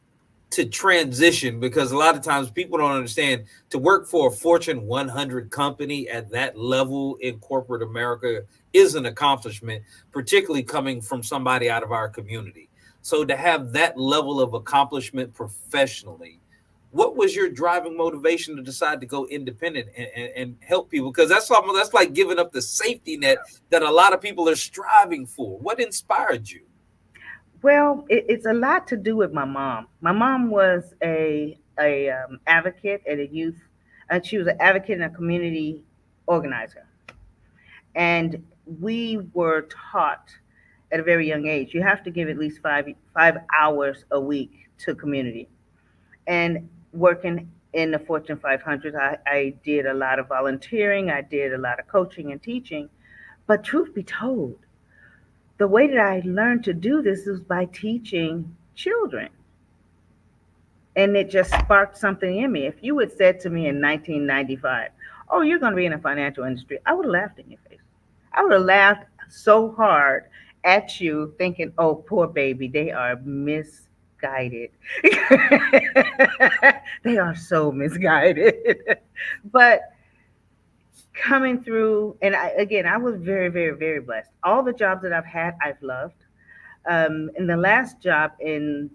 to transition, because a lot of times people don't understand, to work for a Fortune 100 company at that level in corporate America is an accomplishment, particularly coming from somebody out of our community. So to have that level of accomplishment professionally, what was your driving motivation to decide to go independent and help people? Because that's like giving up the safety net that a lot of people are striving for. What inspired you? Well, it's a lot to do with my mom. My mom was a advocate at a youth, and she was an advocate and a community organizer. And we were taught at a very young age you have to give at least five hours a week to community. And working in the Fortune 500, I did a lot of volunteering. I did a lot of coaching and teaching. But truth be told, the way that I learned to do this was by teaching children. And it just sparked something in me. If you had said to me in 1995, "Oh, you're going to be in the financial industry," I would have laughed in your face. I would have laughed so hard at you, thinking, "Oh, poor baby, they are misguided." They are so misguided. But coming through, and again, I was very, very, very blessed. All the jobs that I've had, I've loved. In the last job in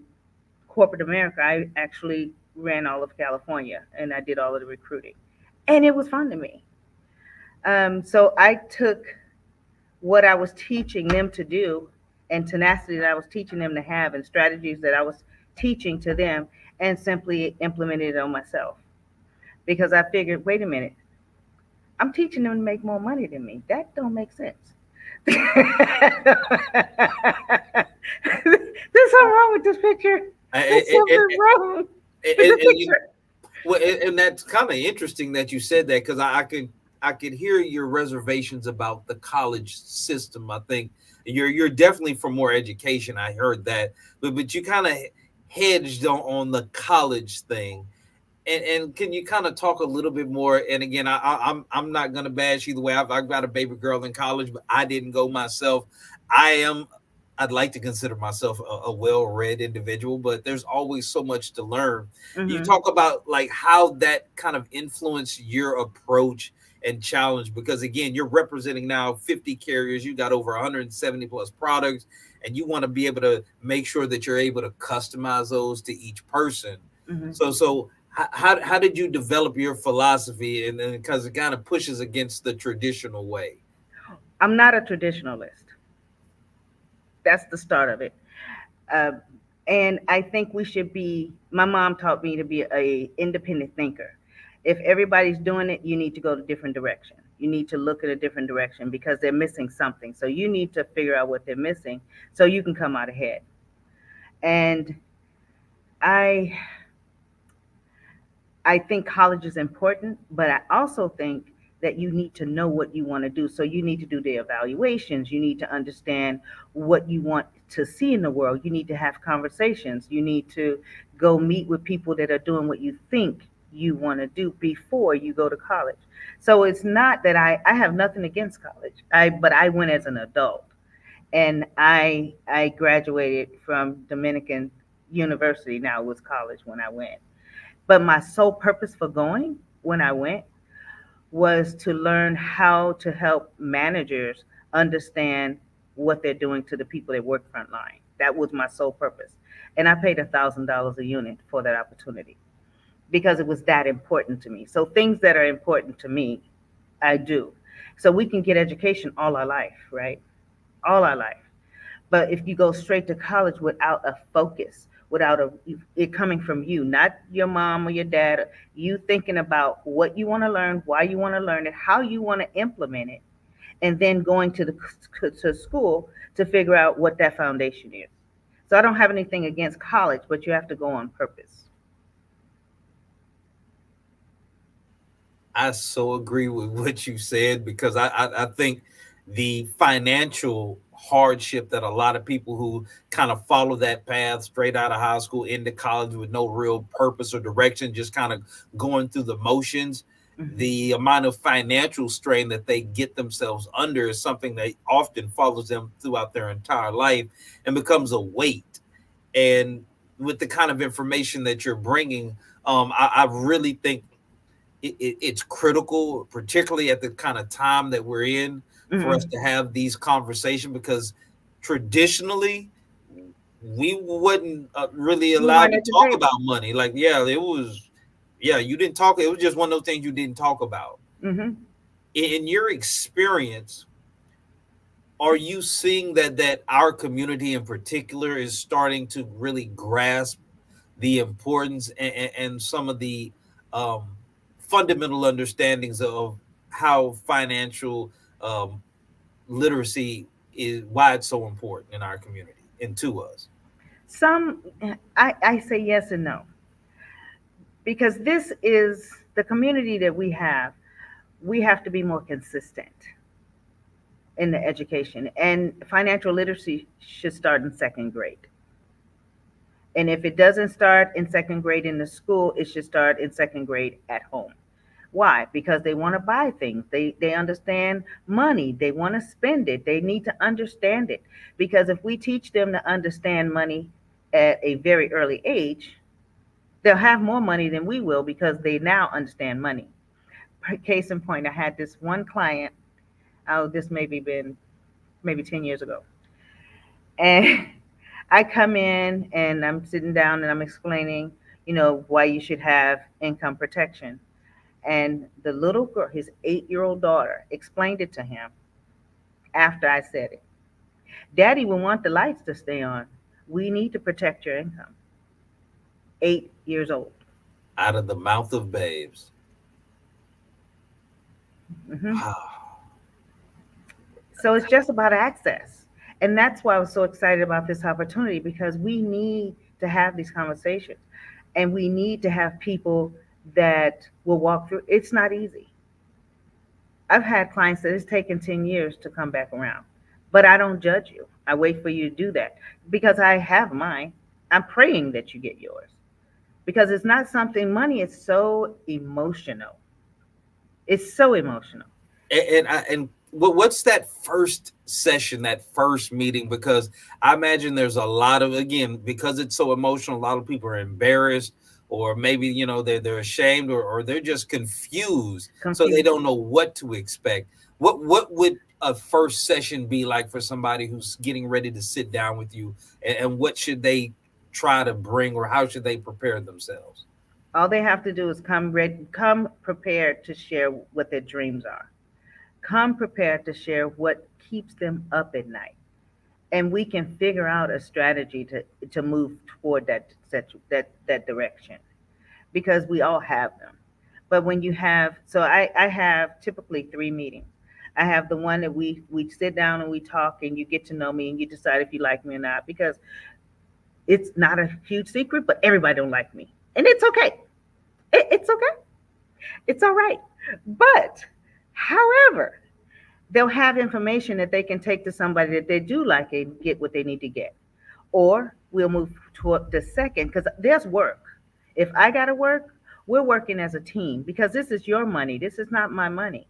corporate America, I actually ran all of California and I did all of the recruiting. And it was fun to me. So I took what I was teaching them to do and tenacity that I was teaching them to have and strategies that I was teaching to them and simply implemented it on myself. Because I figured, wait a minute, I'm teaching them to make more money than me. That don't make sense. There's something wrong with this picture. There's something wrong with the And picture. well, and that's kind of interesting that you said that because I could hear your reservations about the college system. I think you're definitely for more education. I heard that, but you kind of hedged on the college thing. And can you kind of talk a little bit more? And again, I'm not gonna bash either way. I've got a baby girl in college, but I didn't go myself. I am. I'd like to consider myself a well-read individual, but there's always so much to learn. You Hmm. talk about like how that kind of influenced your approach and challenge, because again, you're representing now 50 carriers. You got over 170 plus products, and you want to be able to make sure that you're able to customize those to each person. Hmm. So how did you develop your philosophy? And then because it kind of pushes against the traditional way. I'm not a traditionalist. That's the start of it. Uh, and I think we should be. My mom taught me to be a independent thinker. If everybody's doing it, you need to go to a different direction. You need to look at a different direction because they're missing something. So you need to figure out what they're missing so you can come out ahead. And I I think college is important, but I also think that you need to know what you want to do. So you need to do the evaluations. You need to understand what you want to see in the world. You need to have conversations. You need to go meet with people that are doing what you think you want to do before you go to college. So it's not that I have nothing against college. But I went as an adult and I graduated from Dominican University. Now it was college when I went. But my sole purpose for going when I went was to learn how to help managers understand what they're doing to the people that work frontline. That was my sole purpose. And I paid $1,000 a unit for that opportunity because it was that important to me. So things that are important to me, I do. So we can get education all our life, right? All our life. But if you go straight to college without a focus, without it coming from you, not your mom or your dad, you thinking about what you want to learn, why you want to learn it, how you want to implement it, and then going to school to figure out what that foundation is. So I don't have anything against college, but you have to go on purpose. I so agree with what you said because I think the financial hardship that a lot of people who kind of follow that path straight out of high school into college with no real purpose or direction, just kind of going through the motions, Hmm. the amount of financial strain that they get themselves under is something that often follows them throughout their entire life and becomes a weight. And with the kind of information that you're bringing, I really think it's critical, particularly at the kind of time that we're in, for us Hmm. to have these conversations because traditionally we wasn't really You allowed weren't to at the talk table. about money. Like, yeah, it was, yeah, you didn't talk. It was just one of those things you didn't talk about. Hmm. In your experience, are you seeing that our community in particular is starting to really grasp the importance and some of the um, fundamental understandings of how financial um, literacy is, why it's so important in our community and to us? Some, I say yes and no because this is the community that we have. We have to be more consistent. in the education. And financial literacy should start in second grade. And if it doesn't start in second grade in the school, it should start in second grade at home. Why? Because they want to buy things. They understand money. They want to spend it. They need to understand it. Because if we teach them to understand money at a very early age, they'll have more money than we will because they now understand money. Case in point, I had this one client. Oh, this maybe been maybe 10 years ago. And I come in and I'm sitting down and I'm explaining, why you should have income protection. And the little girl, his 8-year-old daughter, explained it to him after I said it. Daddy will want the lights to stay on. We need to protect your income. 8 years old. Out of the mouth of babes. Hmm. Wow. So it's just about access. And that's why I was so excited about this opportunity, because we need to have these conversations and we need to have people that will walk through. It's not easy. I've had clients that it's taken 10 years to come back around, but I don't judge you. I wait for you to do that because I have mine. I'm praying that you get yours because it's not something, money is so emotional. It's so emotional. And what's that first session, that first meeting? Because I imagine there's a lot of, again, because it's so emotional, a lot of people are embarrassed, or maybe they're ashamed, or they're just confused, so they Confused. don't know what to expect. What would a first session be like for somebody who's getting ready to sit down with you, and what should they try to bring, or how should they prepare themselves? All they have to do is come ready, come prepared to share what their dreams are. Come prepared to share what keeps them up at night, and we can figure out a strategy to move toward that direction, because we all have them. But when you have, so I have typically 3 meetings. I have the one that we sit down and we talk and you get to know me and you decide if you like me or not, because it's not a huge secret, but everybody don't like me, and it's okay. It's okay. It's all right. But however, they'll have information that they can take to somebody that they do like and get what they need to get. Or we'll move toward the second, because there's work. If I got to work, we're working as a team because this is your money. This is not my money.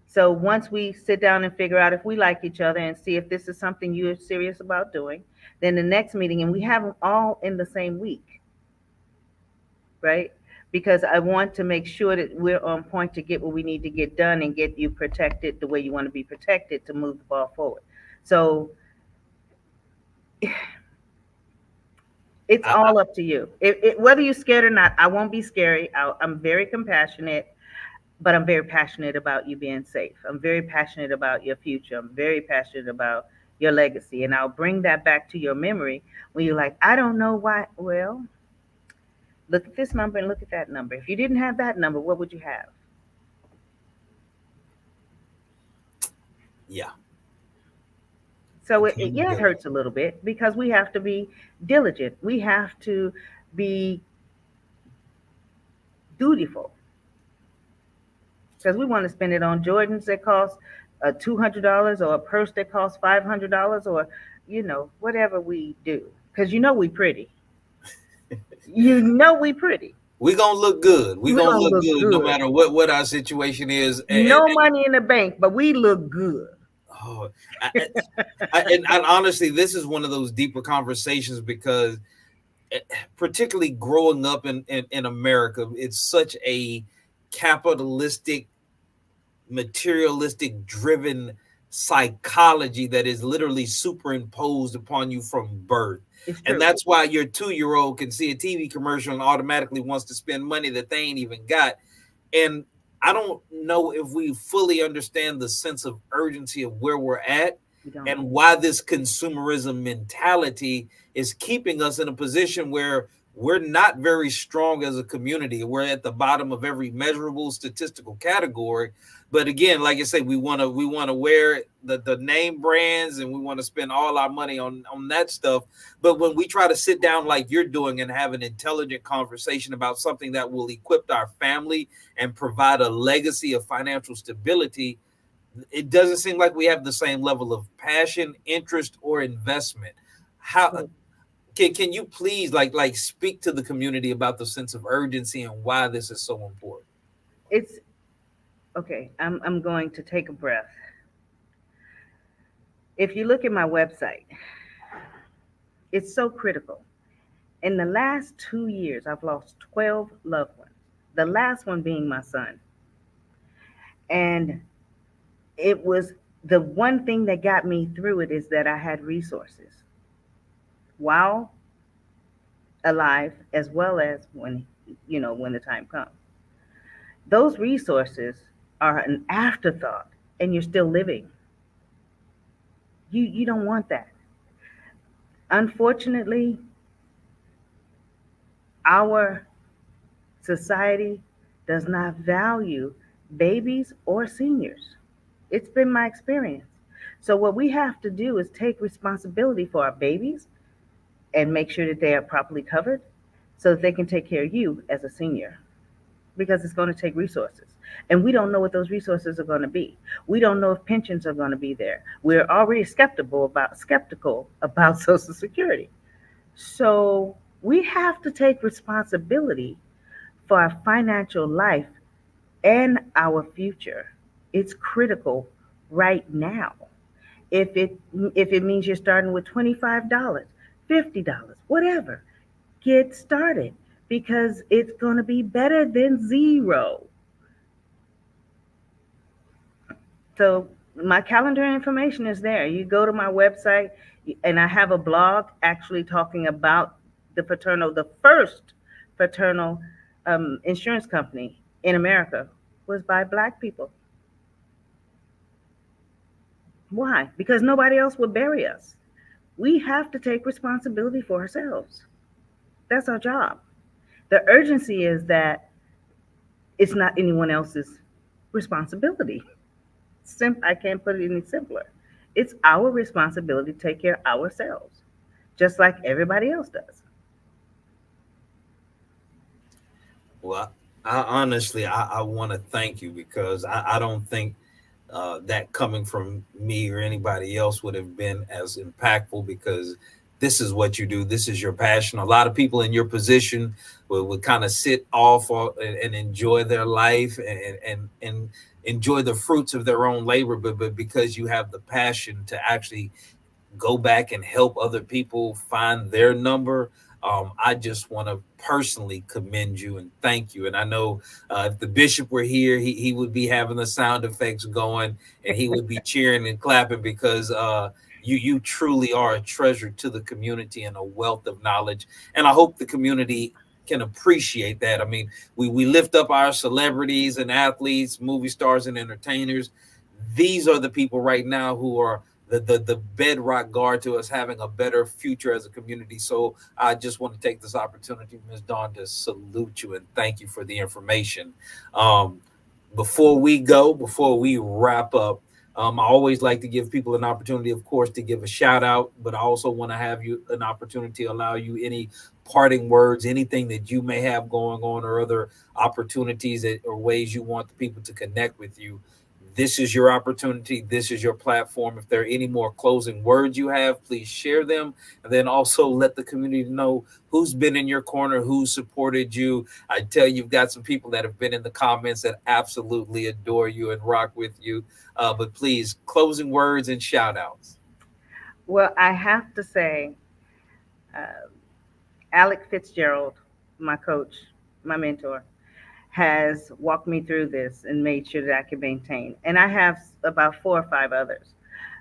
So once we sit down and figure out if we like each other and see if this is something you're serious about doing, then the next meeting, and we have them all in the same week, right? Because I want to make sure that we're on point to get what we need to get done and get you protected the way you want to be protected to move the ball forward. So it's I, all up to you. Whether you're scared or not, I won't be scary. I'm very compassionate, but I'm very passionate about you being safe. I'm very passionate about your future. I'm very passionate about your legacy. And I'll bring that back to your memory when you're like, I don't know why. Well, look at this number and look at that number. If you didn't have that number, what would you have? yeah. So yeah, it Accountability. hurts a little bit because we have to be diligent. We have to be dutiful because we want to spend it on Jordans that cost $200, or a purse that costs $500, or whatever we do, because we pretty. We pretty. We gonna look good. We We're gonna gonna look look good no good. matter what our situation is. No money in the bank, but we look good. Oh, I, and honestly, this is one of those deeper conversations because, particularly growing up in America, it's such a capitalistic, materialistic driven psychology that is literally superimposed upon you from birth. It's And true. that's why your 2 year old can see a TV commercial and automatically wants to spend money that they ain't even got. And I don't know if we fully understand the sense of urgency of where we're at, We don't. and why this consumerism mentality is keeping us in a position where we're not very strong as a community. We're at the bottom of every measurable statistical category. But again, like I say, we want to wear the name brands, and we want to spend all our money on that stuff. But when we try to sit down like you're doing and have an intelligent conversation about something that will equip our family and provide a legacy of financial stability, it doesn't seem like we have the same level of passion, interest, or investment. How Well, can you please like speak to the community about the sense of urgency and why this is so important? it's okay. I'm going to take a breath. If you look at my website, it's so critical. In the last 2 years, I've lost 12 loved ones, the last one being my son. And it was the one thing that got me through it is that I had resources while alive, as well as when the time comes. Those resources are an afterthought, and you're still living. You don't want that. Unfortunately, our society does not value babies or seniors. It's been my experience. So, what we have to do is take responsibility for our babies and make sure that they are properly covered so that they can take care of you as a senior, because it's going to take resources. And we don't know what those resources are going to be. We don't know if pensions are going to be there. We're already skeptical about Social Security. So we have to take responsibility for our financial life and our future. It's critical right now. If it means you're starting with $25, $50, whatever, get started, because it's going to be better than zero. So my calendar information is there. You go to my website, and I have a blog actually talking about the first fraternal insurance company in America was by Black people. Why? Because nobody else will bury us. We have to take responsibility for ourselves. That's our job. The urgency is that it's not anyone else's responsibility. I can't put it any simpler. It's our responsibility to take care of ourselves, just like everybody else does. Well, I honestly, I want to thank you because I don't think that coming from me or anybody else would have been as impactful, because this is what you do. This is your passion. A lot of people in your position would kind of sit off and enjoy their life and enjoy the fruits of their own labor, but because you have the passion to actually go back and help other people find their number. I just want to personally commend you and thank you. And I know if the bishop were here, he would be having the sound effects going and he would be cheering and clapping, because you truly are a treasure to the community and a wealth of knowledge. And I hope the community can appreciate that. I mean, we lift up our celebrities and athletes, movie stars and entertainers. These are the people right now who are the bedrock guard to us having a better future as a community. So I just want to take this opportunity, Ms. Dawn, to salute you and thank you for the information. Um, before we wrap up, I always like to give people an opportunity, of course, to give a shout out, but I also want to have you an opportunity to allow you any parting words, anything that you may have going on, or other opportunities or ways you want the people to connect with you. This is your opportunity. This is your platform. If there are any more closing words you have, please share them. And then also let the community know who's been in your corner, who supported you. I tell you, you've got some people that have been in the comments that absolutely adore you and rock with you. But please, closing words and shout outs. Well, I have to say, uh, Alec Fitzgerald, my coach, my mentor, has walked me through this and made sure that I can maintain. And I have about four or five others.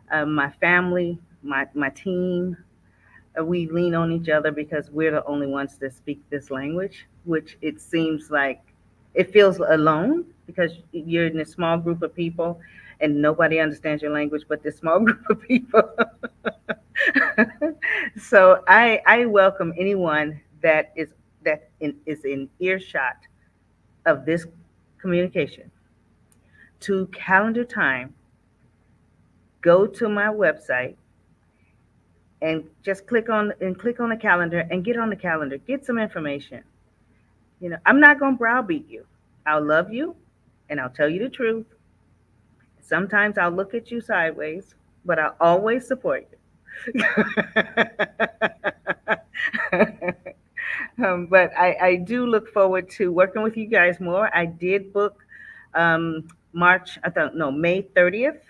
My family, my team, we lean on each other because we're the only ones that speak this language, which it seems like it feels alone because you're in a small group of people and nobody understands your language but this small group of people. So I welcome anyone is in earshot of this communication to calendar time. Go to my website and just click on the calendar and get on the calendar. Get some information. I'm not going to browbeat you. I'll love you and I'll tell you the truth. Sometimes I'll look at you sideways, but I'll always support you. But I do look forward to working with you guys more. I did book March, I thought, no, May 30th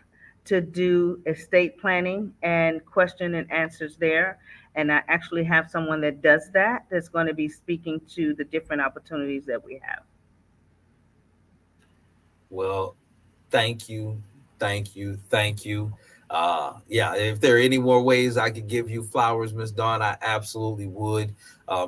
to do estate planning and question and answers there. And I actually have someone that does that that's going to be speaking to the different opportunities that we have. Well, thank you, thank you, thank you. Yeah, if there are any more ways I could give you flowers, Miss Dawn, I absolutely would.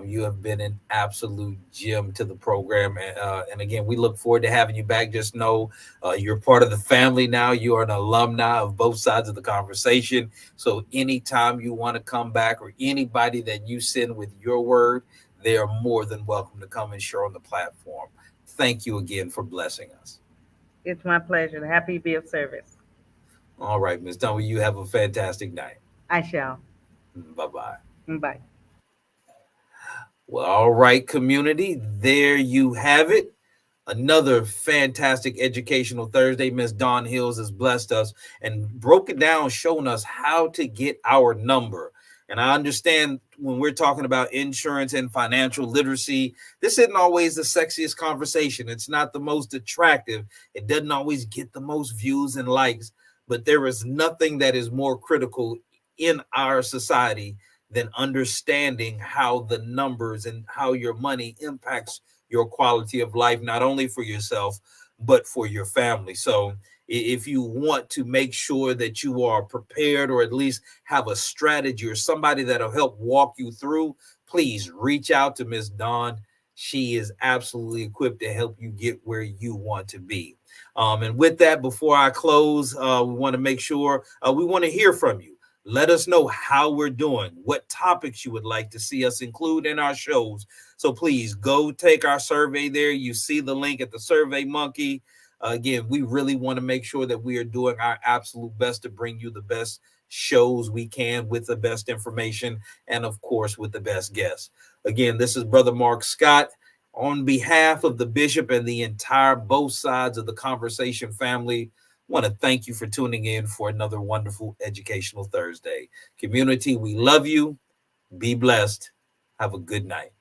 You have been an absolute gem to the program, and again, we look forward to having you back. Just know you're part of the family now. You are an alumni of both sides of the conversation. So anytime you want to come back, or anybody that you send with your word, they are more than welcome to come and share on the platform. Thank you again for blessing us. It's my pleasure. Happy to be of service. All right, Miss Dunn, you have a fantastic night. I shall. Bye bye. Bye. Well, all right, community, there you have it. Another fantastic educational Thursday. Miss Dawn Hills has blessed us and broken down, showing us how to get our number. And I understand when we're talking about insurance and financial literacy, this isn't always the sexiest conversation. It's not the most attractive. It doesn't always get the most views and likes, but there is nothing that is more critical in our society than understanding how the numbers and how your money impacts your quality of life, not only for yourself, but for your family. So if you want to make sure that you are prepared, or at least have a strategy or somebody that'll help walk you through, please reach out to Miss Dawn. She is absolutely equipped to help you get where you want to be. And with that, before I close, we want to make sure we want to hear from you. Let us know how we're doing, what topics you would like to see us include in our shows. So please go take our survey there. You see the link at the Survey Monkey. Again, we really want to make sure that we are doing our absolute best to bring you the best shows we can with the best information, and of course with the best guests. Again, this is Brother Mark Scott. On behalf of the bishop and the entire both sides of the conversation family, I want to thank you for tuning in for another wonderful educational Thursday. Community, we love you. Be blessed. Have a good night.